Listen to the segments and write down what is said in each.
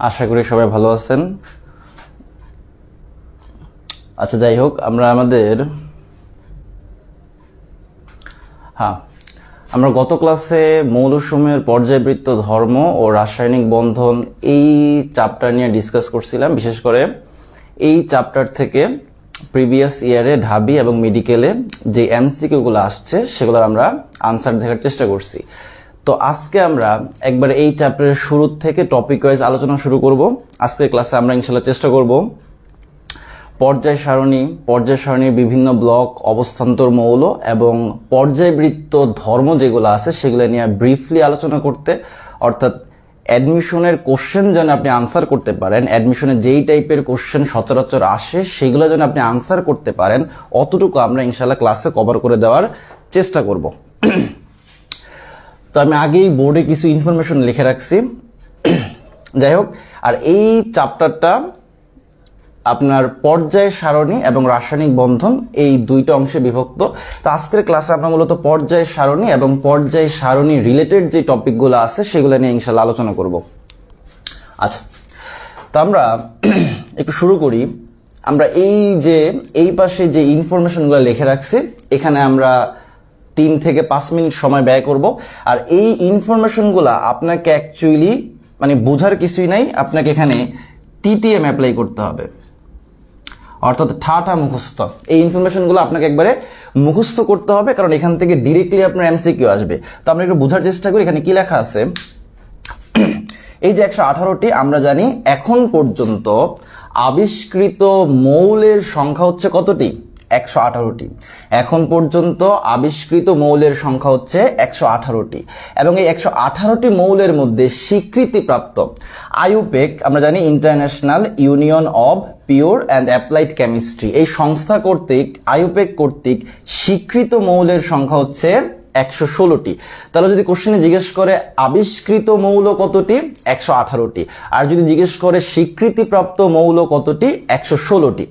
আশা করি সবাই ভালো আছেন। আচ্ছা, যাই হোক, আমরা গত ক্লাসে মৌলসমূহের পর্যায়বৃত্ত ধর্ম ও রাসায়নিক বন্ধন এই চ্যাপ্টার নিয়ে ডিসকাস করছিলাম। বিশেষ করে এই চ্যাপ্টার থেকে প্রিভিয়াস ইয়ারে ঢাবি এবং মেডিকেলে যে এমসিকিউগুলো আসছে সেগুলোর আমরা আনসার দেখার চেষ্টা করছি। তো আজকে আমরা একবার এই চ্যাপ্টারের শুরু থেকে টপিক ওয়াইজ আলোচনা শুরু করব। আজকের ক্লাসে আমরা ইনশাআল্লাহ চেষ্টা করব পর্যায় সারণীর বিভিন্ন ব্লক, অবস্থান্তর মৌল এবং পর্যায়বৃত্ত ধর্ম যেগুলো আছে সেগুলো নিয়ে ব্রিফলি আলোচনা করতে, অর্থাৎ অ্যাডমিশনের কোশ্চেন যেন আপনি আনসার করতে পারেন, অ্যাডমিশনে যেই টাইপের কোশ্চেন সচরাচর আসে সেগুলো যেন আপনি আনসার করতে পারেন, অতটুকু আমরা ইনশাআল্লাহ ক্লাসে কভার করে দেওয়ার চেষ্টা করব। তো আমি আগেই বোর্ডে কিছু ইনফরমেশন লিখে রাখছি। যাই হোক, আর এই চ্যাপ্টারটা আপনার পর্যায় সারণী এবং রাসায়নিক বন্ধন এই দুইটা অংশে বিভক্ত। তো আজকের ক্লাসে আমরা মূলত পর্যায় সারণী এবং পর্যায় সারণী রিলেটেড যে টপিকগুলো আছে সেগুলো নিয়ে ইনশাআল্লাহ আলোচনা করব। আচ্ছা, তো আমরা একটু শুরু করি। আমরা এই পাশে যে ইনফরমেশনগুলো লিখে রাখছি এখানে আমরা 3 থেকে 5 মিনিট সময় ব্যয় করব। আর এই ইনফরমেশনগুলো আপনাকে অ্যাকচুয়ালি বোঝার কিছুই নাই, আপনাকে এখানে টিটিএম অ্যাপ্লাই করতে হবে, অর্থাৎ ঠাটা মুখস্থ। এই ইনফরমেশনগুলো আপনাকে একবারে মুখস্থ করতে হবে, কারণ এখান থেকে ডিরেক্টলি আপনার এমসিকিউ আসবে। তো আমরা একটু বোঝার চেষ্টা করি এখানে কি লেখা আছে। এই যে 118টি, আমরা জানি এখন পর্যন্ত আবিষ্কৃত মৌলের সংখ্যা হচ্ছে কতটি? 118টি। এখন পর্যন্ত আবিষ্কৃত মৌলের সংখ্যা হচ্ছে 118টি, এবং এই 118টি মৌলের মধ্যে স্বীকৃতিপ্রাপ্ত আইউপেক, আমরা জানি international union of pure and applied chemistry, এই সংস্থা কর্তৃক আইউপেক কর্তৃক স্বীকৃত মৌলের সংখ্যা হচ্ছে 116টি। তাহলে যদি কোশ্চেনে জিজ্ঞেস করে আবিষ্কৃত মৌল কতটি? 118টি। আর যদি জিজ্ঞেস করে স্বীকৃতিপ্রাপ্ত মৌল কতটি? 116টি।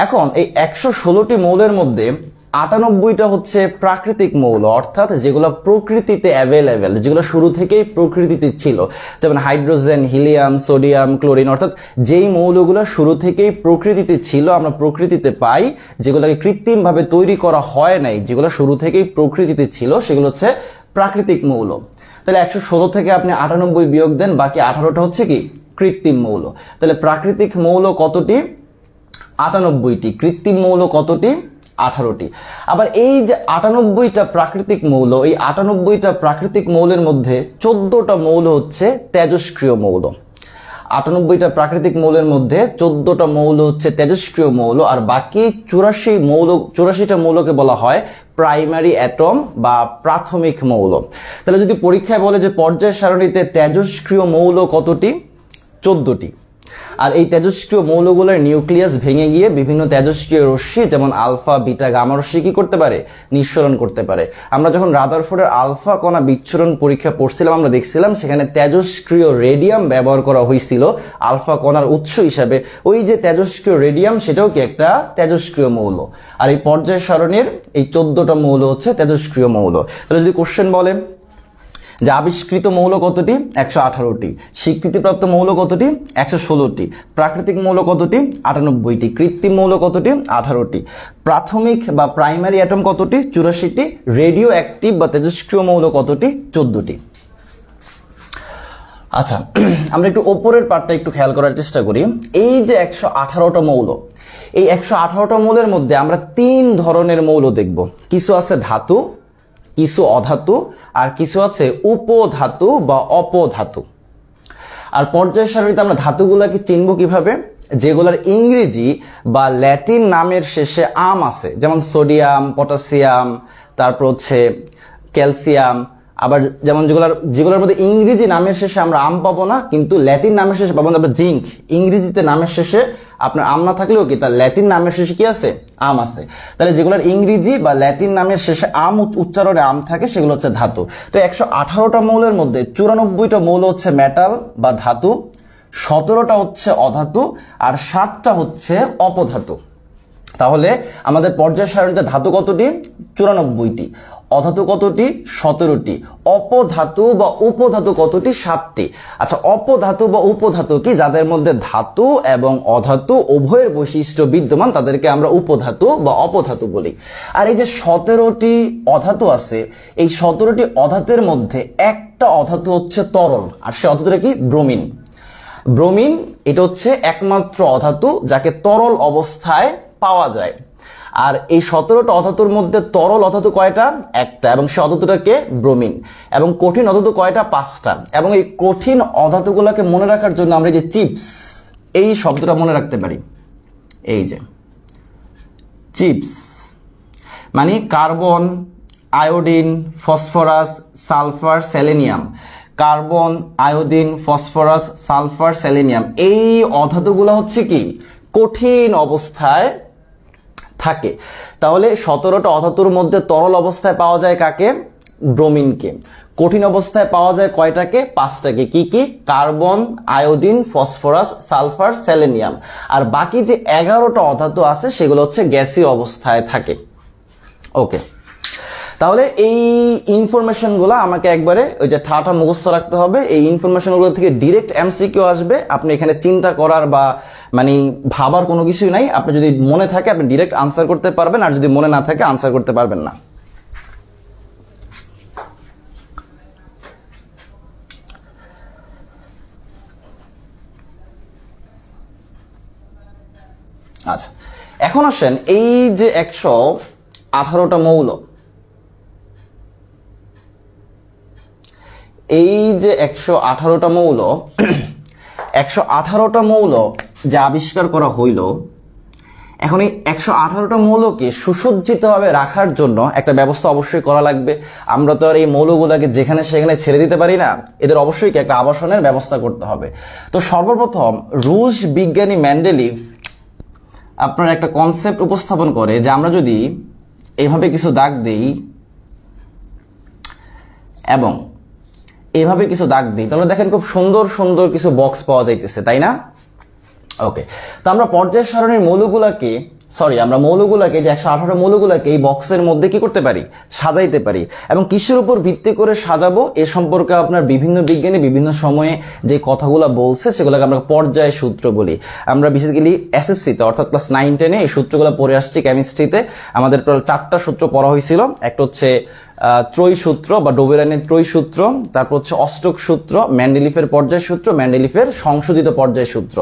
এখন এই 116টি মৌলের মধ্যে 98টা হচ্ছে প্রাকৃতিক মৌল, অর্থাৎ যেগুলো প্রকৃতিতে অ্যাভেলেবেল, যেগুলো শুরু থেকেই প্রকৃতিতে ছিল, যেমন হাইড্রোজেন, হিলিয়াম, সোডিয়াম, ক্লোরিন, অর্থাৎ যেই মৌলগুলো শুরু থেকেই প্রকৃতিতে ছিল, আমরা প্রকৃতিতে পাই, যেগুলোকে কৃত্রিমভাবে তৈরি করা হয় নাই, যেগুলো শুরু থেকেই প্রকৃতিতে ছিল, সেগুলো হচ্ছে প্রাকৃতিক মৌল। তাহলে 116 থেকে আপনি 98 বিয়োগ দেন, বাকি 18টা হচ্ছে কি? কৃত্রিম মৌল। তাহলে প্রাকৃতিক মৌল কতটি? 98টি। কৃত্রিম মৌল কতটি? 18টি। আবার এই যে 98টা প্রাকৃতিক মৌল, এই 98টা প্রাকৃতিক মৌলের মধ্যে 14টা মৌল হচ্ছে তেজস্ক্রিয় মৌল। 98টা প্রাকৃতিক মৌলের মধ্যে 14টা মৌল হচ্ছে তেজস্ক্রিয় মৌল, আর বাকি 84টা মৌলকে বলা হয় প্রাইমারি অ্যাটম বা প্রাথমিক মৌল। তাহলে যদি পরীক্ষায় বলে যে পর্যায় সারণীতে তেজস্ক্রিয় মৌল কতটি? 14টি। আর এই তেজস্ক্রিয় মৌলগুলোর নিউক্লিয়াস ভেঙে গিয়ে বিভিন্ন তেজস্ক্রিয় রশ্মি, যেমন আলফা, বিটা, গামা রশ্মি কি করতে পারে? নিঃসরণ করতে পারে। আমরা যখন রাদারফোর্ডের আলফা কণা বিচ্ছুরণ পরীক্ষা পড়ছিলাম, আমরা দেখছিলাম সেখানে তেজস্ক্রিয় রেডিয়াম ব্যবহার করা হয়েছিল আলফা কণার উৎস হিসাবে। ওই যে তেজস্ক্রিয় রেডিয়াম, সেটাও কি একটা তেজস্ক্রিয় মৌল। আর এই পর্যায় সারণীর এই 14টা মৌল হচ্ছে তেজস্ক্রিয় মৌল। তাহলে যদি কোশ্চেন বলে যে আবিষ্কৃত মৌল কতটি? 118টি। স্বীকৃতিপ্রাপ্ত মৌল কতটি? 116টি। প্রাকৃতিক মৌল কতটি? 98টি। কৃত্রিম মৌল কতটি? 18টি। প্রাথমিক বা প্রাইমারি অ্যাটম কতটি? 84টি। রেডিও অ্যাক্টিভ বা তেজস্ক্রিয় মৌল কতটি? 14টি। আচ্ছা, আমরা একটু ওপরের পার্টটা একটু খেয়াল করার চেষ্টা করি। এই যে 118টা মৌল, এই 118টা মৌলের মধ্যে আমরা 3 ধরনের মৌল দেখব। কিছু আছে ধাতু, কিছু অধাতু, আর কিছু আছে উপধাতু বা অপধাতু। আর পর্যায় সারণীতে আমরা ধাতুগুলোকে চিনব কিভাবে? যেগুলোর ইংরেজি বা ল্যাটিন নামের শেষে আম আছে, যেমন সোডিয়াম, পটাশিয়াম, তারপর হচ্ছে ক্যালসিয়াম। আবার যেমন যেগুলোর মধ্যে ইংরেজি নামের শেষে আমরা আম পাবো না, কিন্তু ল্যাটিন নামের শেষে পাবো আমরা জিঙ্ক। ইংরেজিতে নামের শেষে আপনার আম না থাকলেও কি তার ল্যাটিন নামের শেষে কি আছে? আম আছে। তাহলে যেগুলোর ইংরেজি বা ল্যাটিন নামের শেষে আম উচ্চারণে আম থাকে সেগুলো হচ্ছে ধাতু। তো 118টা মৌলের মধ্যে 94টা মৌল হচ্ছে মেটাল বা ধাতু, 17টা হচ্ছে অধাতু, আর 7টা হচ্ছে অপধাতু। তাহলে আমাদের পর্যায় সারণীতে ধাতু কতটি? 94টি। অধাতু কতটি? 17টি। অপধাতু বা উপধাতু কতটি? 7টি। আচ্ছা, অপধাতু বা উপধাতু কি? যাদের মধ্যে ধাতু এবং অধাতু উভয়ের বৈশিষ্ট্য বিদ্যমান তাদেরকে আমরা উপধাতু বা অপধাতু বলি। আর এই যে 17টি অধাতু আছে, এই 17টি অধাতুর মধ্যে একটা অধাতু হচ্ছে তরল, আর সে অধাতুটা কি? ব্রোমিন। ব্রোমিন এটা হচ্ছে একমাত্র অধাতু যাকে তরল অবস্থায় পাওয়া যায়। আর এই 17টা অধাতুর মধ্যে তরল অধাতু কয়টা? একটা, এবং সে অধাতুটাকে ব্রোমিন। এবং কঠিন অধাতু কয়টা? 5টা। এবং এই কঠিন অধাতুগুলোকে মনে রাখার জন্য আমরা এই যে চিপস এই শব্দটা মনে রাখতে পারি। এই যে চিপস মানে carbon, iodine, phosphorus, sulphur, selenium. Carbon, iodine, phosphorus, sulphur, selenium এই অধাতুগুলো হচ্ছে কি? কঠিন অবস্থায় থাকে। তাহলে 17টা অধাতুর মধ্যে তরল অবস্থায় পাওয়া যায় কাকে? ব্রোমিনকে। কঠিন অবস্থায় পাওয়া যায় কয়টাকে? 5টাকে। কি কি? Carbon, iodine, phosphorus, sulphur, selenium. আর বাকি যে 11টা অধাতু আছে সেগুলো হচ্ছে গ্যাসীয় অবস্থায় থাকে। ওকে, তাহলে এই ইনফরমেশনগুলো আমাকে একবারে ওই যে ঠাটা মুখস্থ রাখতে হবে। এই ইনফরমেশনগুলো থেকে ডিরেক্ট এমসিকিউ আসবে। আপনি এখানে চিন্তা করার বা মানে ভাবার কোনো কিছুই নাই। আপনি যদি মনে থাকে আপনি ডিরেক্ট আনসার করতে পারবেন, আর যদি মনে না থাকে আনসার করতে পারবেন না। আচ্ছা, এখন আসেন এই যে 118টা মৌল, এই যে 118টা মৌল 118টা মৌল যা আবিষ্কার করা হইল, এখন এই 118টা মৌলকে সুসজ্জিতভাবে রাখার জন্য একটা ব্যবস্থা অবশ্যই করা লাগবে। আমরা তো আর এই মৌলগুলোকে যেখানে সেখানে ছেড়ে দিতে পারি না, এদের অবশ্যই একটা আবাসনের ব্যবস্থা করতে হবে। তো সর্বপ্রথম রুশ বিজ্ঞানী মেন্ডেলিভ আপনার একটা কনসেপ্ট উপস্থাপন করে যে আমরা যদি এভাবে কিছু দাগ দেই এবং এভাবে কিছু দাগ দিই, তাহলে দেখেন খুব সুন্দর সুন্দর কিছু বক্স পাওয়া যাইতেছে, তাই না? ওকে, তো আমরা পর্যায় সারণীর মৌলগুলোকে আমরা মৌলগুলোকে যে 118 মৌলগুলোকে এই বক্সের মধ্যে কি করতে পারি? সাজাইতে পারি। এবং কিসের উপর ভিত্তি করে সাজাবো এ সম্পর্কে আপনার বিভিন্ন বিজ্ঞানী বিভিন্ন সময়ে যে কথাগুলো বলছে সেগুলোকে আমরা পর্যায় সূত্র বলি। আমরা বেসিক্যালি এসএসসিতে অর্থাৎ ক্লাস 9-10-এ এই সূত্রগুলো পড়ে আসছি। কেমিস্ট্রিতে আমাদের টোটাল 4টা সূত্র পড়া হয়েছিল। একটা হচ্ছে ত্রয়ী সূত্র বা ডোবেরাইনের ত্রয়ী সূত্র, তারপর হচ্ছে অষ্টক সূত্র, মেন্ডেলিফের পর্যায় সূত্র, মেন্ডেলিফের সংশোধিত পর্যায় সূত্র।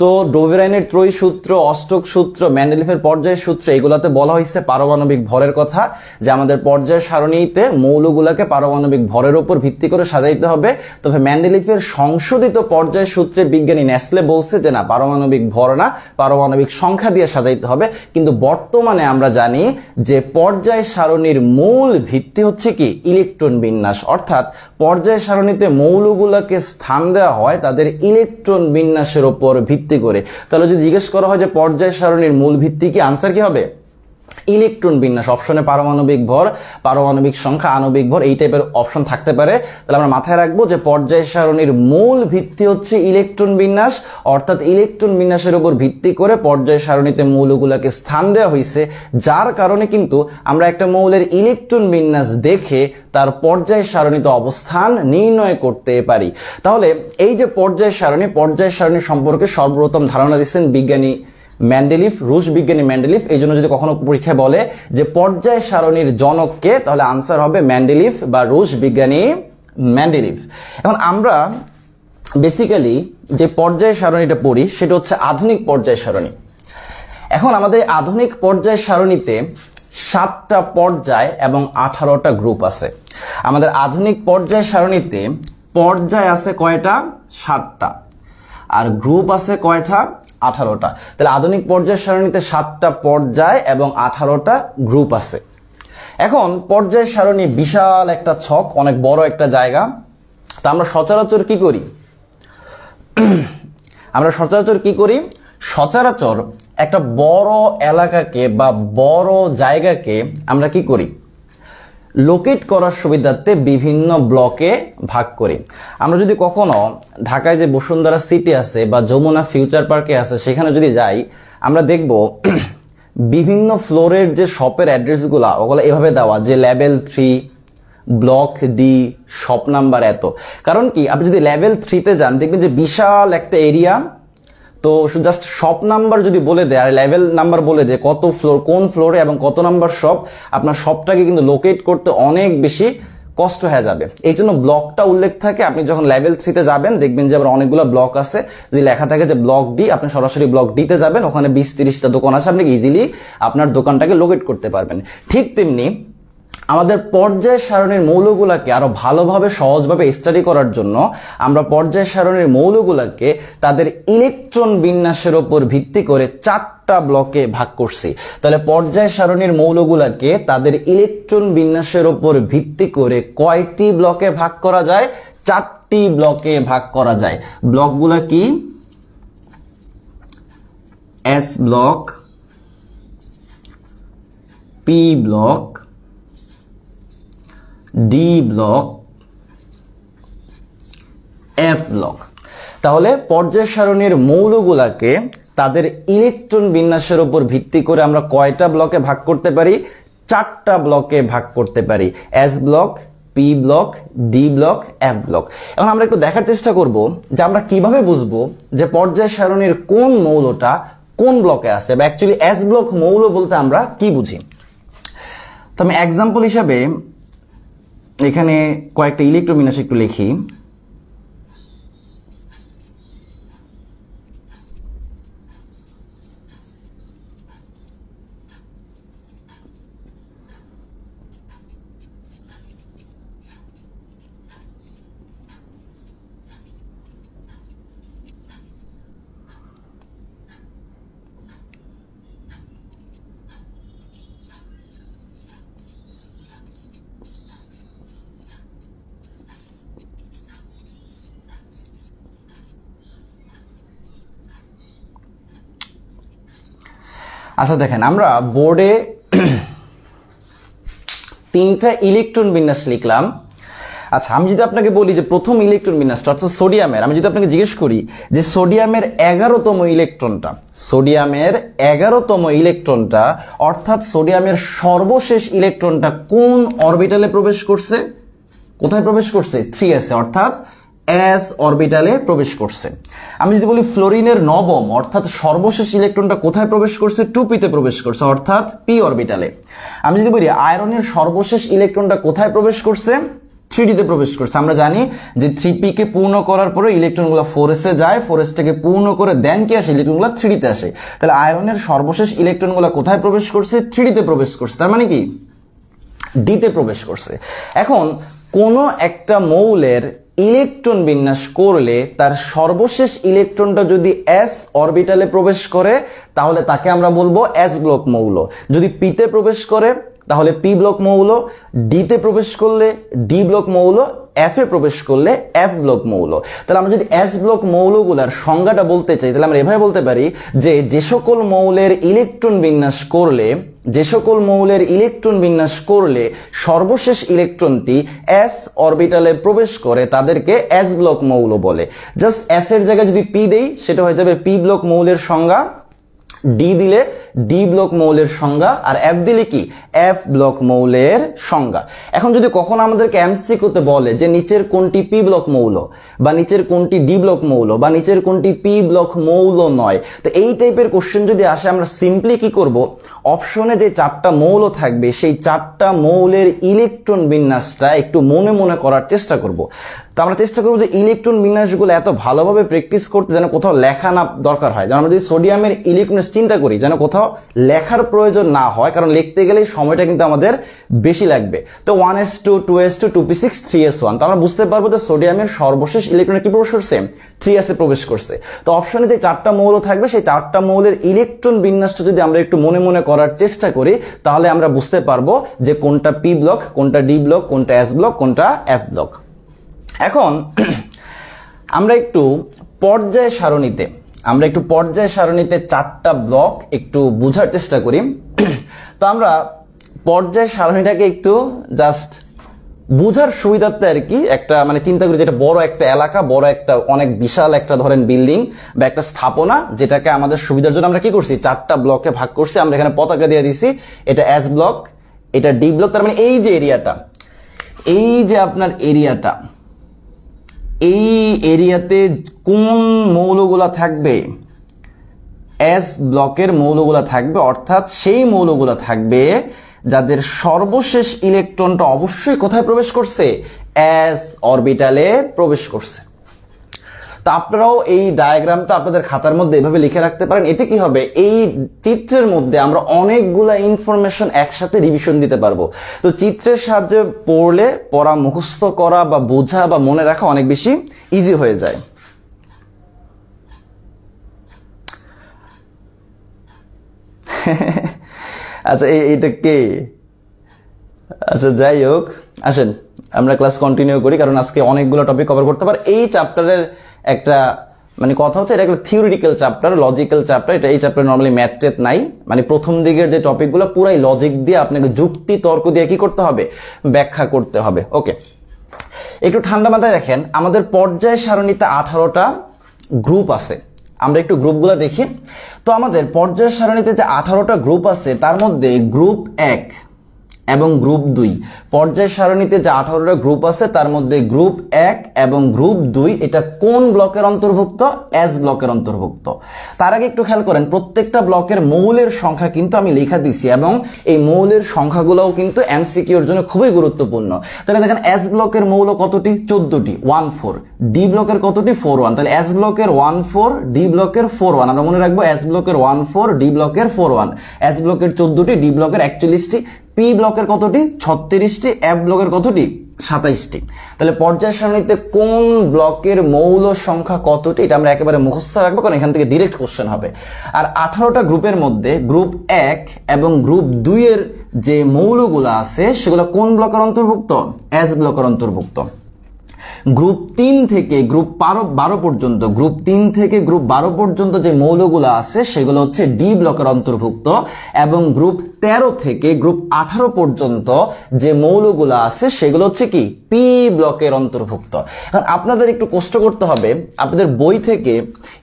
তো ডোবেরাইনের ত্রয়ী সূত্র, অষ্টক সূত্র, মেন্ডেলিফের পর্যায় সূত্র এগুলাতে বলা হয়েছে পারমাণবিক ভরের কথা, যে আমাদের পর্যায় সারণীতে মৌলগুলোকে পারমাণবিক ভরের উপর ভিত্তি করে সাজাইতে হবে। তবে মেন্ডেলিফের সংশোধিত পর্যায় সূত্রে বিজ্ঞানী নেসলে বলছে যে না, পারমাণবিক ভর না, পারমাণবিক সংখ্যা দিয়ে সাজাইতে হবে। কিন্তু বর্তমানে আমরা জানি যে পর্যায় সারণীর মূল ভিত্তি হচ্ছে কি? ইলেকট্রন বিন্যাস। অর্থাৎ পর্যায় সারণীতে মৌলগুলোকে স্থান দেওয়া হয় তাদের ইলেকট্রন বিন্যাসের উপর ভিত্তি করে। তাহলে যদি জিজ্ঞেস করা হয় যে পর্যায় সারণীর মূল ভিত্তি কি, আনসার কি হবে? ইলেকট্রন বিন্যাস। অপশনে পারমাণবিক ভর, পারমাণবিক সংখ্যা, আণবিক ভর এই টাইপের অপশন থাকতে পারে। তাহলে আমরা মাথায় রাখবো যে পর্যায় সারণীর মূল ভিত্তি হচ্ছে ইলেকট্রন বিন্যাস। অর্থাৎ ইলেকট্রন বিন্যাসের উপর ভিত্তি করে পর্যায় সারণীতে মৌলগুলোকে স্থান দেওয়া হয়েছে, যার কারণে কিন্তু আমরা একটা মৌলের ইলেকট্রন বিন্যাস দেখে তার পর্যায় সারণীতে অবস্থান নির্ণয় করতে পারি। তাহলে এই যে পর্যায় সারণী সম্পর্কে সর্বপ্রথম ধারণা দিচ্ছেন বিজ্ঞানী মেন্ডেলিভ, রুশ বিজ্ঞানী মেন্ডেলিভ। এই জন্য যদি কখনো পরীক্ষায় বলে যে পর্যায় সারণীর জনককে, তাহলে আনসার হবে মেন্ডেলিভ বা রুশ বিজ্ঞানী মেন্ডেলিভ। এখন আমরা বেসিক্যালি যে পর্যায় সারণীটা পড়ি সেটা হচ্ছে আধুনিক পর্যায় সারণী। এখন আমাদের আধুনিক পর্যায় সারণীতে 7টা পর্যায় এবং 18টা গ্রুপ আছে। আমাদের আধুনিক পর্যায় সারণীতে পর্যায় আছে কয়টা? 7টা। আর গ্রুপ আছে কয়টা? 18টা। তাহলে আধুনিক পর্যায় সারণীতে 7টা পর্যায় এবং 18টা গ্রুপ আছে। এখন পর্যায় সারণী বিশাল একটা ছক, অনেক বড় একটা জায়গা। তা আমরা সচরাচর কি করি? সচরাচর একটা বড় এলাকাকে বা বড় জায়গাকে আমরা কি করি? লোকেট করার সুবিধার্থে বিভিন্ন ব্লকে ভাগ করি। আমরা যদি কখনো ঢাকায় যে বসুন্ধরা সিটি আছে বা যমুনা ফিউচার পার্কে আছে সেখানে যদি যাই, আমরা দেখব বিভিন্ন ফ্লোরের যে শপের অ্যাড্রেসগুলা ওগুলো এভাবে দেওয়া যে level 3 block D shop number এত। কারণ কি, আপনি যদি লেভেল 3-তে যান দেখবেন যে বিশাল একটা এরিয়া, তো জাস্ট শপ নাম্বার যদি বলে দেয় আর লেভেল নাম্বার বলে দেয় কত ফ্লোর, কোন ফ্লোরে এবং কত নাম্বার শপ, আপনার শপটাকে কিন্তু লোকেট করতে অনেক বেশি কষ্ট হয়ে যাবে। এই জন্য ব্লকটা উল্লেখ থাকে। আপনি যখন লেভেল 3-তে যাবেন দেখবেন যে আবার অনেকগুলো ব্লক আছে, যদি লেখা থাকে যে ব্লক ডি, আপনি সরাসরি ব্লক ডিতে যাবেন, ওখানে 20-30টা দোকান আছে, আপনি ইজিলি আপনার দোকানটাকে লোকেট করতে পারবেন। ঠিক তেমনি আমাদের পর্যায় সারণীর মৌলগুলাকে আরো ভালোভাবে সহজভাবে স্টাডি করার জন্য আমরা পর্যায় সারণীর মৌলগুলাকে তাদের ইলেকট্রন বিন্যাসের উপর ভিত্তি করে 4টা ব্লকে ভাগ করছি। তাহলে পর্যায় সারণীর মৌলগুলাকে তাদের ইলেকট্রন বিন্যাসের উপর ভিত্তি করে কয়টি ব্লকে ভাগ করা যায়? 4টি ব্লকে ভাগ করা যায়। ব্লকগুলা কি? S block, P block, D block, F block. তাহলে পর্যায় সারণীর মৌলগুলাকে তাদের ইলেকট্রন বিন্যাসের উপর ভিত্তি করে আমরা কয়টা ব্লকে ভাগ করতে পারি? 4টা ব্লকে ভাগ করতে পারি। S block, P block, D block, F block. এখন আমরা একটু দেখার চেষ্টা করব যে আমরা কিভাবে বুঝবো যে পর্যায় সারণীর কোন মৌলটা কোন ব্লকে আছে, বা অ্যাকচুয়ালি এস ব্লক মৌল বলতে আমরা কি বুঝি। তো আমি এক্সাম্পল হিসাবে এখানে কয়েকটা ইলেকট্রন বিন্যাস একটু লিখি। আচ্ছা দেখেন, আমরা বোর্ডে 3টা ইলেকট্রন বিন্যাস লিখলাম। আচ্ছা, আমি যদি আপনাকে বলি যে প্রথম ইলেকট্রন বিন্যাসটা অর্থাৎ সোডিয়ামের, আমি যদি আপনাকে জিজ্ঞেস করি যে সোডিয়ামের 11তম ইলেকট্রনটা, সোডিয়ামের 11তম ইলেকট্রনটা অর্থাৎ সোডিয়ামের সর্বশেষ ইলেকট্রনটা কোন অরবিটালে প্রবেশ করছে? কোথায় প্রবেশ করছে? 3s এ, অর্থাৎ এস অরবিটালে প্রবেশ করছে। আমি যদি বলি ফ্লোরিনের 9ম অর্থাৎ সর্বশেষ ইলেকট্রনটা কোথায় প্রবেশ করছে? 2p তে প্রবেশ করছে, অর্থাৎ পি অরবিটালে। আমি যদি বলি আয়রনের সর্বশেষ ইলেকট্রনটা কোথায় প্রবেশ করছে? 3d তে প্রবেশ করছে। আমরা জানি যে 3p কে পূর্ণ করার পরে ইলেকট্রনগুলো 4s এ যায়, 4s থেকে পূর্ণ করে দেন কি আসে? ইলেকট্রনগুলো 3d তে আসে। তাহলে আয়রনের সর্বশেষ ইলেকট্রনগুলো কোথায় প্রবেশ করছে? 3d তে প্রবেশ করছে। তার মানে কি? ডি তে প্রবেশ করছে। এখন কোন একটা মৌলের ইলেকট্রন বিন্যাস করলে তার সর্বশেষ ইলেকট্রনটা যদি এস অরবিটালে প্রবেশ করে তাহলে তাকে আমরা বলবো এস ব্লক মৌল। যদি পিতে প্রবেশ করে তাহলে পি ব্লক মৌল, ডিতে প্রবেশ করলে ডি ব্লক মৌল, এফ এ প্রবেশ করলে এফ ব্লক মৌল। তাহলে আমরা যদি এস ব্লক মৌলগুলার সংজ্ঞাটা বলতে চাই তাহলে আমরা এভাবে বলতে পারি যে সকল মৌলের ইলেকট্রন বিন্যাস করলে, যে সকল মৌলের ইলেকট্রন বিন্যাস করলে সর্বশেষ ইলেকট্রনটি এস অরবিটালে প্রবেশ করে তাদেরকে এস ব্লক মৌল বলে। জাস্ট এস এর জায়গায় যদি পি দেই সেটা হয়ে যাবে পি ব্লক মৌলের সংজ্ঞা, ডি দিলে ডি ব্লক মৌলের সংজ্ঞা, আর এফ দিলে কি? এফ ব্লক মৌলের সংজ্ঞা। এখন যদি কখনো আমাদেরকে এমসিকিউতে বলে যে নিচের কোনটি পি ব্লক মৌল, বা নিচের কোনটি ডি ব্লক মৌল, বা নিচের কোনটি পি ব্লক মৌল নয়, তো এই টাইপের কোশ্চেন যদি আসে আমরা সিম্পলি কি করব? অপশনে যে 4টা মৌল থাকবে সেই 4টা মৌলের ইলেকট্রন বিন্যাসটা একটু মনে মনে করার চেষ্টা করব। তো আমরা চেষ্টা করবো যে ইলেকট্রন বিন্যাসগুলো এত ভালোভাবে প্র্যাকটিস করতে যেন কোথাও লেখা না দরকার হয়। যেন আমরা যদি সোডিয়ামের ইলেকট্রন চিন্তা করি যেন কোথাও লেখার প্রয়োজন না হয়, কারণ লিখতে গেলে সময়টা কিন্তু আমাদের বেশি লাগবে। তো 1s2, 2s2, 2p6, 3s1, তো আমরা বুঝতে পারবো যে সোডিয়ামের সর্বশেষ ইলেকট্রনে কি প্রবেশ করছে? 3s এ প্রবেশ করছে। তো অপশনে যে 4টা মৌল থাকবে সেই 4টা মৌলের ইলেকট্রন বিন্যাসটা যদি আমরা একটু মনে মনে করার চেষ্টা করি তাহলে আমরা বুঝতে পারবো যে কোনটা পি ব্লক, কোনটা ডি ব্লক, কোনটা এস ব্লক, কোনটা এফ ব্লক। এখন আমরা একটু পর্যায় সারণীতে 4টা ব্লক একটু বোঝার চেষ্টা করি। তো আমরা পর্যায় সারণীটাকে একটু জাস্ট বোঝার সুবিধার্থে আর কি একটা মানে চিন্তা করি যেটা বড় একটা এলাকা, বড় একটা অনেক বিশাল একটা ধরেন বিল্ডিং বা একটা স্থাপনা, যেটাকে আমাদের সুবিধার জন্য আমরা কি করছি 4টা ব্লকে ভাগ করছি। আমরা এখানে পতাকা দিয়ে দিছি, এটা এস ব্লক, এটা ডি ব্লক। তার মানে এই যে এরিয়াটা, এই যে আপনার এরিয়াটা, এই এরিয়াতে কোন মৌলগুলা থাকবে? এস ব্লকের মৌলগুলা থাকবে, অর্থাৎ সেই মৌলগুলা থাকবে যাদের সর্বশেষ ইলেকট্রনটা অবশ্যই কোথায় প্রবেশ করছে? এস অরবিটালে প্রবেশ করছে। তা আপনারাও এই ডায়াগ্রামটা আপনাদের খাতার মধ্যে এভাবে লিখে রাখতে পারেন। এতে কি হবে, এই চিত্রের মধ্যে আমরা অনেকগুলা ইনফরমেশন একসাথে রিভিশন দিতে পারবো। তো চিত্রের সাহায্যে পড়লে পড়া মুখস্থ করা বা বোঝা বা মনে রাখা অনেক বেশি ইজি হয়ে যায়। আচ্ছা এইটা কে? আচ্ছা যাই হোক, আসেন আমরা ক্লাস কন্টিনিউ করি, কারণ আজকে অনেকগুলো টপিক কভার করতে পারে। এই চ্যাপ্টারের একটা মানে কথা হচ্ছে, এটা একটা থিওরিটিক্যাল চ্যাপ্টার, লজিক্যাল চ্যাপ্টার। এটা এই চ্যাপ্টারে নর্মালি ম্যাথ টেথ নাই, মানে প্রথম দিকের যে টপিকগুলো পুরাই লজিক দিয়ে আপনাকে যুক্তি তর্ক দিয়ে কি করতে হবে? ব্যাখ্যা করতে হবে। ওকে, একটু ঠান্ডা মাথায় দেখেন, আমাদের পর্যায় সারণীতে 18টা গ্রুপ আছে। আমরা একটু গ্রুপগুলো দেখি। তো আমাদের পর্যায় সারণীতে যে 18টা গ্রুপ আছে, তার মধ্যে গ্রুপ 1 এবং গ্রুপ 2, পর্যায় সারণীতে যে 18টা গ্রুপ আছে তার মধ্যে গ্রুপ 1 এবং গ্রুপ 2 এটা কোন ব্লকের অন্তর্ভুক্ত? এস ব্লকের অন্তর্ভুক্ত। তার আগে একটু খেয়াল করেন, প্রত্যেকটা ব্লকের মৌলের সংখ্যা কিন্তু আমি লেখা দিছি, এবং এই মৌলের সংখ্যাগুলোও কিন্তু এমসিকিউর জন্য খুবই গুরুত্বপূর্ণ। তাহলে দেখেন এস ব্লকের মৌল কতটি? 14টি, 14। ডি ব্লকের কতটি? 41। তাহলে এস ব্লকের 14, ডি ব্লকের 41। আমরা মনে রাখবো এস ব্লকের 14, ডি ব্লকের 41। এস ব্লকের 14টি, ডি ব্লকের 41টি, পি ব্লকের কতটি? 36টি, এফ ব্লকের কতটি? 27টি। তাহলে পর্যায় সারণীতে কোন ব্লকের মৌল সংখ্যা কতটি, এটা আমরা একেবারে মুখস্থ রাখবো, কারণ এখান থেকে ডিরেক্ট কোশ্চেন হবে। আর 18টা গ্রুপের মধ্যে গ্রুপ 1 এবং গ্রুপ 2 এর যে মৌলগুলো আছে সেগুলো কোন ব্লকের অন্তর্ভুক্ত? এস ব্লকের অন্তর্ভুক্ত। গ্রুপ 3 থেকে গ্রুপ 12 পর্যন্ত, গ্রুপ 3 থেকে গ্রুপ 12 পর্যন্ত যে মৌলগুলো আছে সেগুলো হচ্ছে ডি ব্লকের অন্তর্ভুক্ত, এবং গ্রুপ 13 থেকে গ্রুপ 18 পর্যন্ত যে মৌলগুলো আছে সেগুলো হচ্ছে কি? পি ব্লকের অন্তর্ভুক্ত। এখন আপনাদের একটু কষ্ট করতে হবে, আপনাদের বই থেকে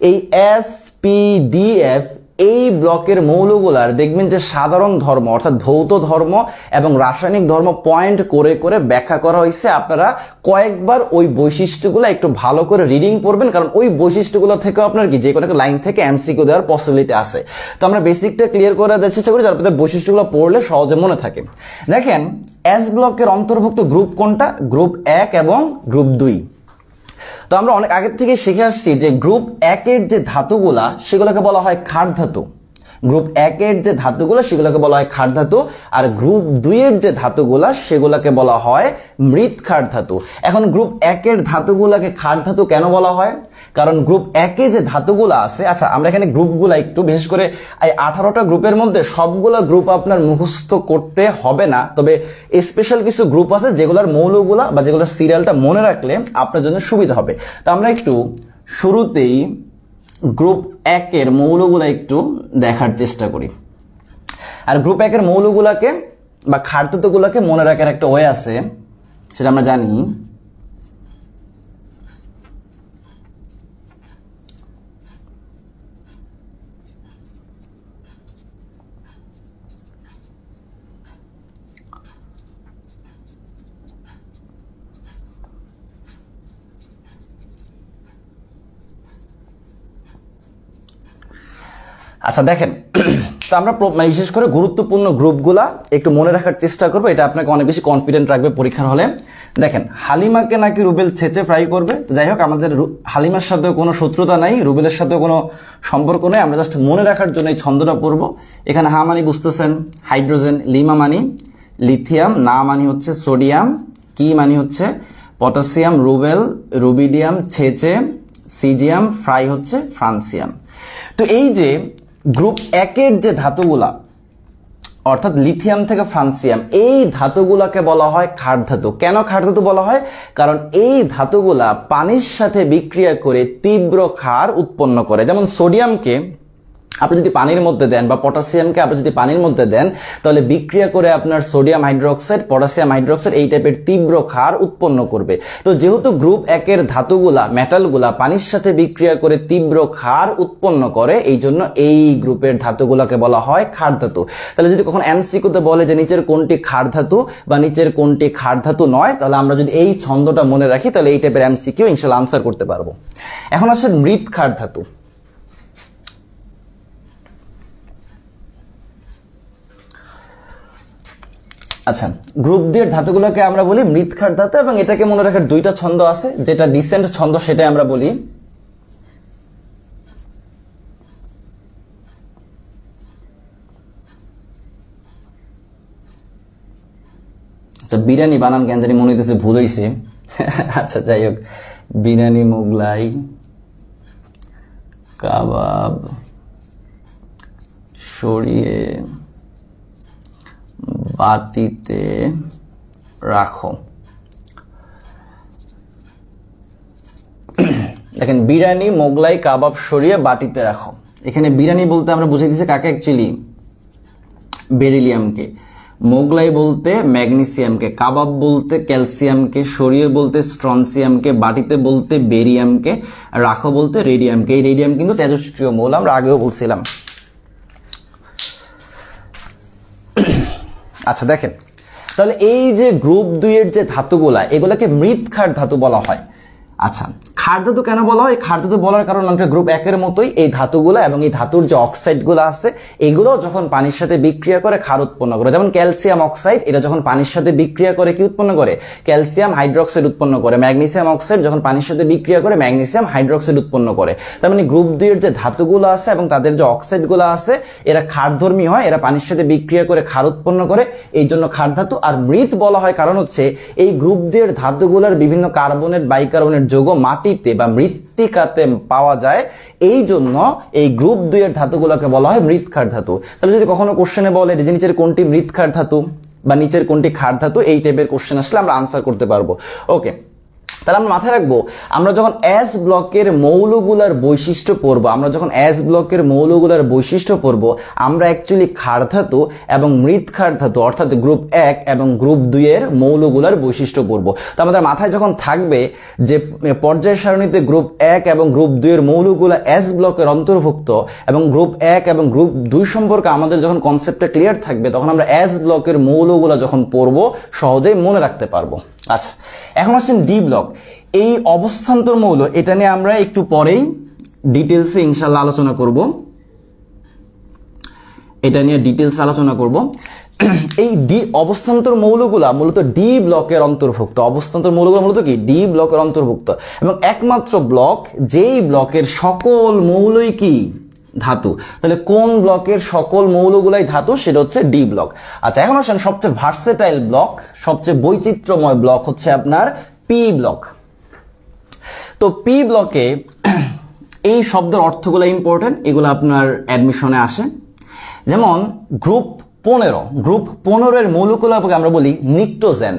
এই এস পি ডি এফ এই ব্লকের মৌলগুলার দেখবেন যে সাধারণ ধর্ম অর্থাৎ ভৌত ধর্ম এবং রাসায়নিক ধর্ম পয়েন্ট করে করে ব্যাখ্যা করা হয়েছে। আপনারা কয়েকবার ওই বৈশিষ্ট্যগুলো একটু ভালো করে রিডিং পড়বেন, কারণ ওই বৈশিষ্ট্যগুলো থেকে আপনার কি যে কোনো একটা লাইন থেকে এমসিকিউ দেওয়ার পসিবিলিটি আছে। তো আমরা বেসিকটা ক্লিয়ার করে দেওয়ার চেষ্টা করি, যাতে আপনাদের বৈশিষ্ট্যগুলো পড়লে সহজে মনে থাকে। দেখেন এস ব্লকের অন্তর্ভুক্ত গ্রুপ কোনটা? গ্রুপ 1 এবং গ্রুপ 2। তো আমরা অনেক আগের থেকে শিখে আসছি যে গ্রুপ 1 এর যে ধাতুগুলা সেগুলোকে বলা হয় ক্ষার ধাতু। গ্রুপ 1 এর যে ধাতুগুলো সেগুলোকে বলা হয় ক্ষার ধাতু, আর গ্রুপ 2 এর যে ধাতুগুলা সেগুলোকে বলা হয় মৃৎ ক্ষার ধাতু। এখন গ্রুপ 1 এর ধাতুগুলাকে ক্ষার ধাতু কেন বলা হয়? কারণ গ্রুপ 1 এ যে ধাতুগুলো আছে, আচ্ছা আমরা এখানে গ্রুপগুলো একটু বিশেষ করে এই 18টা গ্রুপের মধ্যে সবগুলো গ্রুপ আপনার মুখস্থ করতে হবে না, তবে স্পেশাল কিছু গ্রুপ আছে যেগুলোর মৌলগুলা বা যেগুলোর সিরিয়ালটা মনে রাখলে আপনার জন্য সুবিধা হবে। তো আমরা একটু শুরুতেই গ্রুপ 1 এর মৌলগুলা একটু দেখার চেষ্টা করি। আর গ্রুপ 1 এর মৌলগুলাকে বা ক্ষার ধাতুগুলোকে মনে রাখার একটা ওয়ে আছে, সেটা আমরা জানি। আচ্ছা দেখেন, তো আমরা বিশেষ করে গুরুত্বপূর্ণ গ্রুপগুলা একটু মনে রাখার চেষ্টা করবো, এটা আপনাকে অনেক বেশি কনফিডেন্ট রাখবে পরীক্ষার হলে। দেখেন, হালিমাকে নাকি রুবেল ছেঁচে ফ্রাই করবে। তো যাই হোক, আমাদের হালিমার সাথেও কোনো শত্রুতা নাই, রুবেলের সাথেও কোনো সম্পর্ক নেই, আমরা জাস্ট মনে রাখার জন্য এই ছন্দটা পড়বো। এখানে হা মানি বুঝতেছেন হাইড্রোজেন, লিমা মানি লিথিয়াম, না মানি হচ্ছে সোডিয়াম, কি মানি হচ্ছে পটাশিয়াম, রুবেল, রুবিডিয়াম, ছেঁচে, সিজিয়াম, ফ্রাই হচ্ছে ফ্রান্সিয়াম। তো এই যে গ্রুপ 1 এর যে ধাতুগুলা অর্থাৎ লিথিয়াম থেকে ফ্রান্সিয়াম, এই ধাতুগুলাকে বলা হয় ক্ষার ধাতু। কেন ক্ষার ধাতু বলা হয়? কারণ এই ধাতুগুলা পানির সাথে বিক্রিয়া করে তীব্র ক্ষার উৎপন্ন করে। যেমন সোডিয়ামকে আপনি যদি পানির মধ্যে দেন বা পটাশিয়ামকে আপনি যদি পানির মধ্যে দেন তাহলে বিক্রিয়া করে আপনার সোডিয়াম হাইড্রোক্সাইড, পটাশিয়াম হাইড্রোক্সাইড এই টাইপের তীব্র ক্ষার উৎপন্ন করবে। তো যেহেতু গ্রুপ 1 এর ধাতুগুলা, মেটালগুলা পানির সাথে বিক্রিয়া করে তীব্র ক্ষার উৎপন্ন করে, এই জন্য এই গ্রুপের ধাতুগুলোকে বলা হয় ক্ষার ধাতু। তাহলে যদি কখন এমসিকিউতে বলে যে নিচের কোনটি ক্ষার ধাতু বা নিচের কোনটি ক্ষার ধাতু নয়, তাহলে আমরা যদি এই ছন্দটা মনে রাখি তাহলে এই টাইপের এমসিকিউ ইনশাআল্লাহ আনসার করতে পারবো। এখন আসলে মৃৎ ক্ষার ধাতু। আচ্ছা, গ্রুপ 2 এর ধাতুগুলোকে আমরা বলি মৃৎ ক্ষার ধাতু, এবং এটাকে মনে রাখার দুইটা ছন্দ আছে, যেটা ডিসেন্ট ছন্দ সেটাই আমরা বলি। আচ্ছা, বিরিয়ানি বানান কেন জানি মনে হইতেছে ভুল হইছে। আচ্ছা যাই হোক, বিরিয়ানি, মোগলাই, কাবাব সরিয়ে বাটিতে রাখো। দেখেন, বিরিয়ানি, মোগলাই, কাবাব সরিয়ে বাটিতে রাখো। এখানে বিরিয়ানি বলতে আমরা বুঝে দিচ্ছি কাকে? অ্যাকচুয়ালি বেরিলিয়ামকে। মোগলাই বলতে ম্যাগনেসিয়ামকে, কাবাব বলতে ক্যালসিয়ামকে, সরিয়ে বলতে স্ট্রনসিয়ামকে, বাটিতে বলতে বেরিয়ামকে, রাখো বলতে রেডিয়ামকে। এই রেডিয়াম কিন্তু তেজস্ক্রিয় মৌল, আমরা আগেও বলছিলাম। আচ্ছা দেখেন, তাহলে এই যে গ্রুপ 2 এর যে ধাতুগুলা, এগুলাকে মৃৎ ক্ষার ধাতু বলা হয়। আচ্ছা, ক্ষার ধাতু কেন বলা হয়? ক্ষার ধাতু বলার কারণ আমরা গ্রুপ 1 এর মতোই এই ধাতুগুলা এবং এই ধাতুর যে অক্সাইডগুলো আছে এগুলো যখন পানির সাথে বিক্রিয়া করে ক্ষার উৎপন্ন করে। যেমন ক্যালসিয়াম অক্সাইড, এটা যখন পানির সাথে বিক্রিয়া করে কি উৎপন্ন করে? ক্যালসিয়াম হাইড্রোক্সাইড উৎপন্ন করে। ম্যাগনেসিয়াম অক্সাইড যখন পানির সাথে বিক্রিয়া করে ম্যাগনেসিয়াম হাইড্রোক্সাইড উৎপন্ন করে। তার মানে গ্রুপ 2 এর যে ধাতুগুলো আছে এবং তাদের যে অক্সাইডগুলো আছে এরা ক্ষারধর্মী হয়, এরা পানির সাথে বিক্রিয়া করে ক্ষার উৎপন্ন করে, এই জন্য ক্ষার ধাতু। আর মৃৎ বলা হয় কারণ হচ্ছে এই গ্রুপ 2 এর ধাতুগুলোর বিভিন্ন কার্বনেট, বাইকার্বনেট যৌগ মাটিতে বা মৃত্তিকাতে পাওয়া যায়, এই জন্য এই গ্রুপ 2 এর ধাতুগুলোকে বলা হয় মৃৎ ক্ষার ধাতু। তাহলে যদি কখনো কোশ্চেনে বলে যে নিচের কোনটি মৃৎ ক্ষার ধাতু বা নিচের কোনটি ক্ষার ধাতু, এই টাইপের কোশ্চেন আসলে আমরা আনসার করতে পারবো। ওকে, তাহলে আমরা মাথায় রাখবো, আমরা যখন এস ব্লকের মৌলগুলার বৈশিষ্ট্য পড়বো, আমরা অ্যাকচুয়ালি ক্ষার ধাতু এবং মৃৎ ক্ষার ধাতু অর্থাৎ গ্রুপ 1 এবং গ্রুপ 2 এর মৌলগুলার বৈশিষ্ট্য পড়বো। তো আমাদের মাথায় যখন থাকবে যে পর্যায় সারণীতে গ্রুপ 1 এবং গ্রুপ 2 এর মৌলগুলা এস ব্লকের অন্তর্ভুক্ত এবং গ্রুপ 1 এবং গ্রুপ 2 সম্পর্কে আমাদের যখন কনসেপ্টটা ক্লিয়ার থাকবে, তখন আমরা এস ব্লকের মৌলগুলা যখন পড়বো সহজেই মনে রাখতে পারবো। আচ্ছা, এখন আসছেন ডি ব্লক। এই অবস্থান্তর মৌল, এটা নিয়ে আমরা একটু পরেই ডিটেলসে ইনশাআল্লাহ আলোচনা করব। এই ডি অবস্থান্তর মৌলগুলা মূলত ডি ব্লকের অন্তর্ভুক্ত। ডি ব্লকের অন্তর্ভুক্ত এবং একমাত্র ব্লক যেই ব্লকের সকল মৌলই কি? ধাতু। তাহলে কোন ব্লকের সকল মৌলগুলাই ধাতু? সেটা হচ্ছে ডি ব্লক। আচ্ছা, এখন আসেন সবচেয়ে ভার্সেটাইল ব্লক, সবচেয়ে বৈচিত্র্যময় ব্লক হচ্ছে আপনার পি ব্লক। তো পি ব্লকে এই শব্দের অর্থগুলো ইম্পর্টেন্ট, এগুলো আপনার অ্যাডমিশনে আসে। যেমন গ্রুপ 15 এর মৌলগুলোকে আমরা বলি নিক্টোজেন।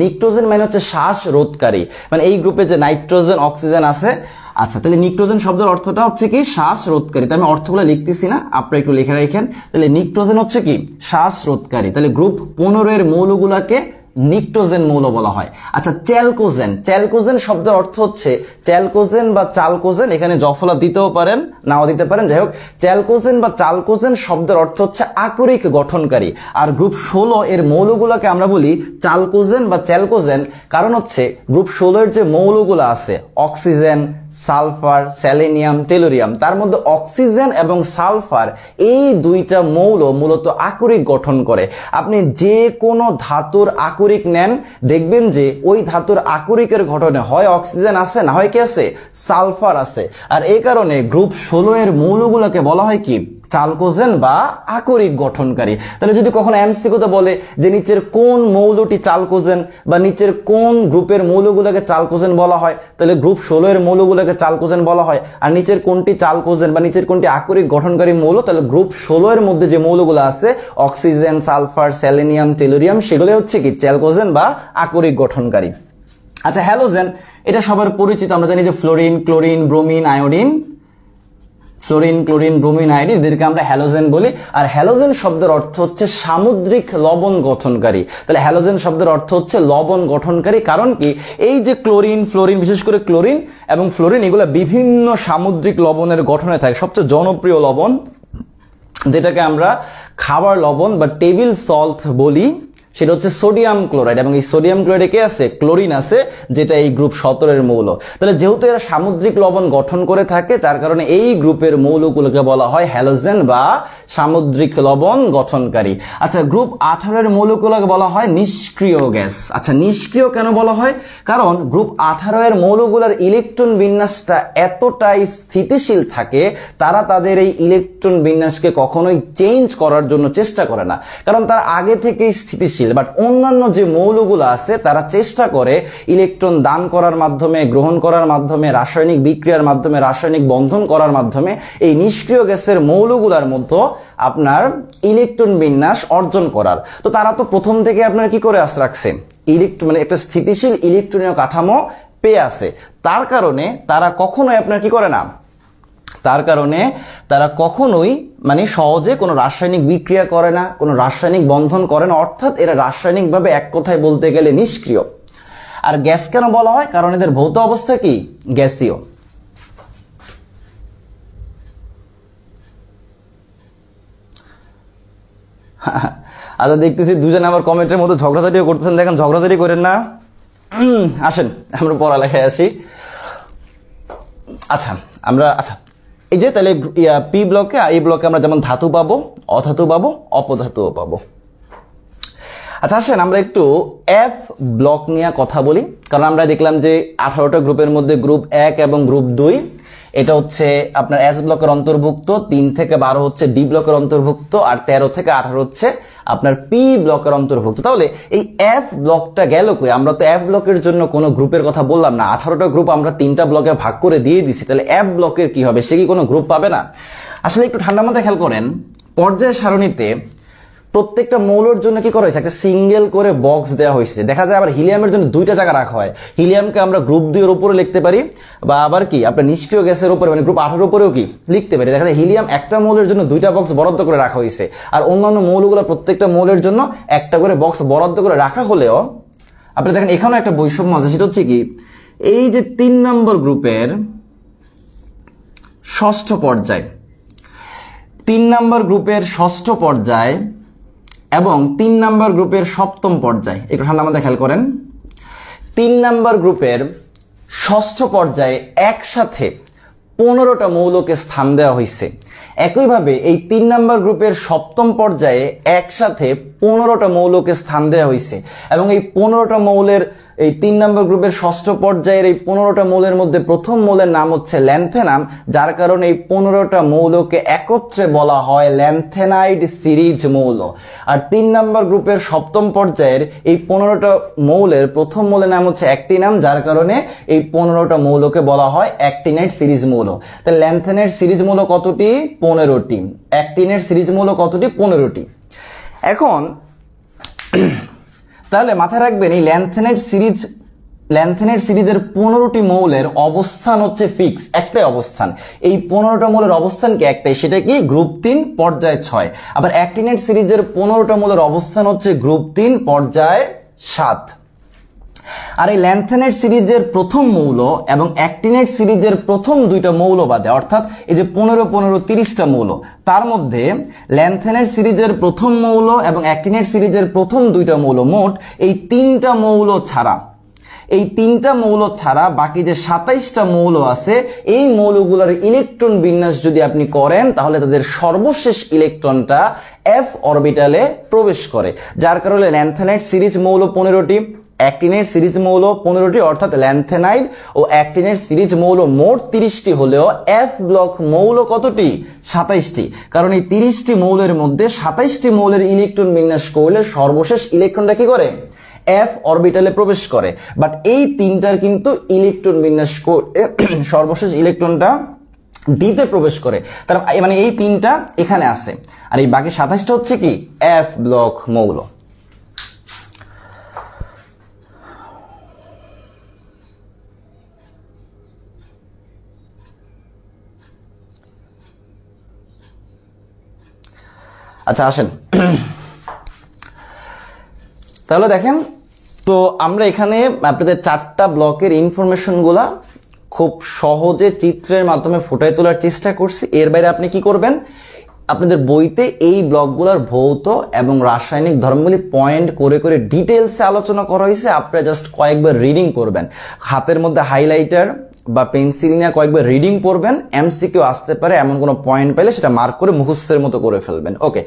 নিক্টোজেন মানে হচ্ছে শ্বাস রোধকারী, মানে এই গ্রুপে যে নাইট্রোজেন, অক্সিজেন আছে। আচ্ছা, তাহলে নিক্টোজেন শব্দের অর্থটা হচ্ছে কি? শ্বাস রোধকারী। তাহলে আমি অর্থগুলো লিখতেছি না, আপনারা একটু লিখে রাখেন। তাহলে নিক্টোজেন হচ্ছে কি? শ্বাস রোধকারী। তাহলে গ্রুপ 15 এর মৌলগুলোকে নিক্টোজেন মৌল বলা হয়। আচ্ছা, চ্যালকোজেন শব্দের অর্থ হচ্ছে চ্যালকোজেন বা চালকোজেন, এখানে জফলা দিতেও পারেন নাও দিতে পারেন, যাই হোক চ্যালকোজেন বা চালকোজেন শব্দের অর্থ হচ্ছে আকরিক গঠনকারী। আর গ্রুপ 16 এর মৌলগুলোকে আমরা বলি চালকোজেন বা চ্যালকোজেন, কারণ হচ্ছে গ্রুপ 16 এর যে মৌলগুলো আছে অক্সিজেন, সালফার, সেলেনিয়াম, টেলুরিয়াম, তার মধ্যে অক্সিজেন এবং সালফার এই দুইটা মৌল মূলত আকরিক গঠন করে। আপনি যে কোনো ধাতুর আকরিক নেন, দেখবেন যে ওই ধাতুর আকরিকের গঠনে হয় অক্সিজেন আছে, না হয় কি আছে? সালফার আছে। আর এই কারণে গ্রুপ 16 এর মৌলগুলোকে বলা হয় কি? চালকোজেন বা আকরিক গঠনকারী। তাহলে যদি কখনো এমসিকিউতে বলে যে নিচের কোন মৌলটি চালকোজেন বা নিচের কোন গ্রুপের মৌলগুলোকে চালকোজেন বলা হয়, তাহলে গ্রুপ 16 এর মৌলগুলোকে চালকোজেন বলা হয়। আর নিচের কোনটি চালকোজেন বা নিচের কোনটি আকরিক গঠনকারী মৌল, তাহলে গ্রুপ 16 এর মধ্যে যে মৌলগুলো আছে অক্সিজেন, সালফার, সেলেনিয়াম, টেলুরিয়াম, সেগুলো হচ্ছে কি? চালকোজেন বা আকরিক গঠনকারী। আচ্ছা, হ্যালোজেন, এটা সবার পরিচিত, আমরা জানি যে fluorine, chlorine, bromine, iodine, fluorine, chlorine, bromine, iodine, এদেরকে আমরা হ্যালোজেন বলি। আর হ্যালোজেন শব্দের অর্থ হচ্ছে সামুদ্রিক লবণ গঠনকারী। তাহলে হ্যালোজেন শব্দের অর্থ হচ্ছে লবণ গঠনকারী। কারণ কি, এই যে ক্লোরিন, ফ্লোরিন, বিশেষ করে ক্লোরিন এবং ফ্লোরিন, এগুলো বিভিন্ন সামুদ্রিক লবণের গঠনে থাকে। সবচেয়ে জনপ্রিয় লবণ যেটাকে আমরা খাবার লবণ বা টেবিল সল্ট বলি, সেটা হচ্ছে সোডিয়াম ক্লোরাইড। এবং এই সোডিয়াম ক্লোরাইডে কে আছে? ক্লোরিন আছে, যেটা এই গ্রুপ 17 এর মৌল। তাহলে যেহেতু এরা সামুদ্রিক লবণ গঠন করে থাকে, যার কারণে এই গ্রুপের মৌলগুলোকে বলা হয় হ্যালোজেন বা সামুদ্রিক লবণ গঠনকারী। আচ্ছা, গ্রুপ 18 এর মৌলগুলোকে বলা হয় নিষ্ক্রিয় গ্যাস। আচ্ছা, নিষ্ক্রিয় কেন বলা হয়? কারণ গ্রুপ 18 এর মৌলগুলোর ইলেকট্রন বিন্যাসটা এতটাই স্থিতিশীল থাকে, তারা তাদের এই ইলেকট্রন বিন্যাসকে কখনোই চেঞ্জ করার জন্য চেষ্টা করে না, কারণ তারা আগে থেকেই স্থিতিশীল। বাট অন্যান্য যে মৌলগুলো আছে, তারা চেষ্টা করে ইলেকট্রন দান করার মাধ্যমে, গ্রহণ করার মাধ্যমে, রাসায়নিক বিক্রিয়ার মাধ্যমে, রাসায়নিক বন্ধন করার মাধ্যমে এই নিষ্ক্রিয় গ্যাসের মৌলগুলোর মধ্যে আপনার ইলেকট্রন বিন্যাস অর্জন করার। তো তারা তো প্রথম থেকে আপনার কি করে রাখছে, ইলেকট্রন মানে একটা স্থিতিশীল ইলেকট্রনীয় কাঠামো পেয়ে আছে। তার কারণে তারা কখনোই আপনার কি করে না, তার কারণে তারা কখনোই মানে সহজে কোনো রাসায়নিক বিক্রিয়া করে না, কোনো রাসায়নিক বন্ধন করে না। অর্থাৎ এরা রাসায়নিকভাবে এক কথায় বলতে গেলে নিষ্ক্রিয়। আর গ্যাস কেন বলা হয়? কারণ এদের ভৌত অবস্থা কি? গ্যাসীয়। আচ্ছা, দেখতেছি দুজন আবার কমেন্টের মধ্যে ঝগড়াঝাটিও করতেছেন। দেখেন, ঝগড়াঝাটি করেন না, আসেন আমরা পড়ালেখায় আসি। আচ্ছা, এই যে তাহলে পি ব্লকে, এই ব্লকে আমরা যেমন ধাতু পাবো, অধাতু পাবো, অপধাতুও পাবো। আচ্ছা, আসেন আমরা একটু এফ ব্লক নিয়ে কথা বলি। কারণ আমরা দেখলাম যে 18টা গ্রুপের মধ্যে গ্রুপ 1 এবং গ্রুপ 2 এটা হচ্ছে আপনার এস ব্লকের অন্তর্ভুক্ত, 3 থেকে 12 হচ্ছে ডি ব্লকের অন্তর্ভুক্ত, আর 13 থেকে 18 হচ্ছে আপনার পি ব্লকের অন্তর্ভুক্ত। তাহলে এই এফ ব্লকটা গেল কই? আমরা তো এফ ব্লকের জন্য কোনো গ্রুপের কথা বললাম না। 18টা গ্রুপ আমরা 3টা ব্লকে ভাগ করে দিয়ে দিছি। তাহলে এফ ব্লকের কি হবে? সে কি কোনো গ্রুপ পাবে না? আসলে একটু ঠান্ডা মাথায় খেয়াল করেন, পর্যায় সারণীতে প্রত্যেকটা মৌলের জন্য কি করা হয়েছে? একটা সিঙ্গেল করে বক্স দেওয়া হয়েছে। দেখা যায় আবার হিলিয়ামের জন্য 2টা জায়গা রাখা হয়। হিলিয়ামকে আমরা গ্রুপ 2 এর উপরে লিখতে পারি, বা আবার কি আপনার নিষ্ক্রিয় গ্যাসের উপরে মানে গ্রুপ 18 এর উপরেও কি লিখতে পারি। দেখা যায় হিলিয়াম একটা মৌলের জন্য 2টা বক্স বরাদ্দ করে রাখা হয়েছে, আর অন্যান্য মৌলগুলো প্রত্যেকটা মৌলের জন্য একটা করে বক্স বরাদ্দ করে রাখা হলেও আপনি দেখেন এখানেও একটা বৈষম্য আছে। সেটা হচ্ছে কি, এই যে 3 নম্বর গ্রুপের ষষ্ঠ পর্যায়, 3 নম্বর গ্রুপের ষষ্ঠ পর্যায় এবং 3 নম্বর গ্রুপের সপ্তম পর্যায়, একটু ঠান্ডা মাথায় খেয়াল করেন। 3 নম্বর গ্রুপের ষষ্ঠ পর্যায়ে একসাথে 15টা মৌলকে স্থান দেওয়া হয়েছে। একইভাবে এই 3 নম্বর গ্রুপের সপ্তম পর্যায়ে একসাথে 15টা মৌলকে স্থান দেওয়া হয়েছে। এবং এই 15টা মৌলের, এই 3 নম্বর গ্রুপের ষষ্ঠ পর্যায়ের এই 15টা মৌলের মধ্যে প্রথম মৌলের নাম হচ্ছে ল্যান্থেনাম, যার কারণে এই 15টা মৌলকে একত্রে বলা হয় ল্যান্থেনাইড সিরিজ মৌল। আর 3 নম্বর গ্রুপের সপ্তম পর্যায়ের এই 15টা মৌলের প্রথম মৌলের নাম হচ্ছে অ্যাক্টিনাম, যার কারণে এই 15টা মৌলকে বলা হয় অ্যাক্টিনাইড সিরিজ মৌল। তাহলে ল্যান্থেনাইড সিরিজ মৌল কতটি? 15টি। অ্যাক্টিনাইড সিরিজ মৌল কতটি? 15টি। এখন তাহলে মাথায় রাখবেন, এই ল্যান্থেনাইড সিরিজের 15টি মৌলের অবস্থান হচ্ছে ফিক্স, একটাই অবস্থান। এই 15টা মৌলের অবস্থান কি? একটাই, সেটা কি? গ্রুপ 3 পর্যায় 6। আবার অ্যাক্টিনাইড সিরিজের 15টা মৌলের অবস্থান হচ্ছে গ্রুপ 3 পর্যায় 7। আর এই ল্যান্থেনাইড সিরিজের প্রথম মৌল এবং অ্যাক্টিনাইড সিরিজের প্রথম 2টা মৌল বাদে, অর্থাৎ এই যে 15 15 30টা মৌল, তার মধ্যে ল্যান্থেনাইড সিরিজের প্রথম মৌল এবং অ্যাক্টিনাইড সিরিজের প্রথম 2টা মৌল, মোট এই 3টা মৌল ছাড়া, এই 3টা মৌল ছাড়া বাকি যে 27টা মৌল আছে, এই মৌলগুলোর ইলেকট্রন বিন্যাস যদি আপনি করেন, তাহলে তাদের সর্বশেষ ইলেকট্রনটা এফ অরবিটালে প্রবেশ করে। যার কারণে ল্যান্থেনাইড সিরিজ মৌল 15টি, অ্যাক্টিনাইড সিরিজ মৌল 15টি, অর্থাৎ ল্যান্থেনাইড ও অ্যাক্টিনাইড সিরিজ মৌল মোট 30টি হলেও এফ ব্লক মৌল কতটি? 27টি। কারণ এই 30টি মৌলের মধ্যে 27টি মৌলের ইলেকট্রন বিন্যাস করলে সর্বশেষ ইলেকট্রনটা কি করে? এফ অরবিটালে প্রবেশ করে। বাট এই 3টার কিন্তু ইলেকট্রন বিন্যাস সর্বশেষ ইলেকট্রনটা ডিতে প্রবেশ করে। তার মানে এই 3টা এখানে আছে, আর এই বাকি 27টা হচ্ছে কি? এফ ব্লক মৌল। আচ্ছা আসেন, তাহলে দেখেন তো আমরা এখানে আপনাদের 4টা ব্লকের ইনফরমেশনগুলা খুব সহজে চিত্রের মাধ্যমে ফুটিয়ে তোলার চেষ্টা করছি। এর বাইরে আপনি কি করবেন, আপনাদের বইতে এই ব্লকগুলোর ভৌত এবং রাসায়নিক ধর্মগুলি পয়েন্ট করে করে ডিটেলসে আলোচনা করা হয়েছে, আপনারা জাস্ট কয়েকবার রিডিং করবেন, হাতের মধ্যে হাইলাইটার বা পেন্সিল নিয়ে কয়েকবার রিডিং করবেন, এমসিকিউ আসতে পারে এমন কোনো পয়েন্ট পাইলে সেটা মার্ক করে মুখস্থের মতো করে ফেলবেন। ওকে।